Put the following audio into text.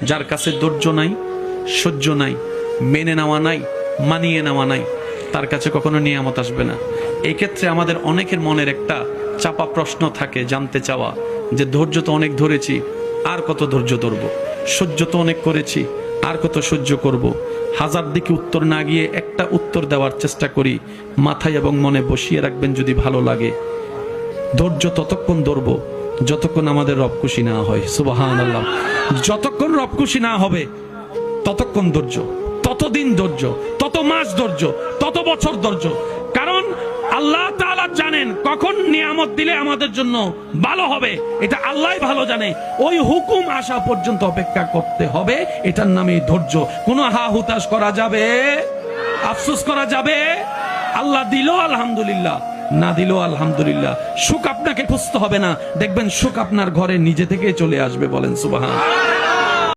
যার কাছে ধৈর্য নাই, সহ্য নাই, মেনে নেওয়া নাই, মানিয়ে নেওয়া নাই, তার কাছে কখনো নিয়ামত আসবে না। এই ক্ষেত্রে আমাদের অনেকের মনের একটা চাপা প্রশ্ন থাকে, জানতে চাওয়া যে ধৈর্য তো অনেক ধরেছি, আর কত ধৈর্য ধরব, সহ্য তো অনেক করেছি, আর কত সহ্য করব। হাজার দিকে উত্তর না গিয়ে একটা উত্তর দেওয়ার চেষ্টা করি, মাথায় এবং মনে বসিয়ে রাখবেন যদি ভালো লাগে। ধৈর্য ততক্ষণ ধরবো যতক্ষণ আমাদের রব খুশি না হয়। সুবহানাল্লাহ। যতক্ষণ রব খুশি না হবে ততক্ষণ ধৈর্য, ততদিন ধৈর্য, তত মাস ধৈর্য, তত বছর ধৈর্য। কারণ আল্লাহ তাআলা জানেন কখন নিয়ামত দিলে আমাদের জন্য ভালো হবে, এটা আল্লাহই ভালো জানে। ওই হুকুম আসা পর্যন্ত অপেক্ষা করতে হবে, এটার নামই ধৈর্য। কোনো হা হুতাশ করা যাবে, আফসোস করা যাবে? আল্লাহ দিল আলহামদুলিল্লাহ, না দিল আলহামদুলিল্লাহ। সুখ আপনাকে খুঁজতে হবে না, দেখবেন সুখ আপনার ঘরে নিজে থেকে চলে আসবে। বলেন সুবহান।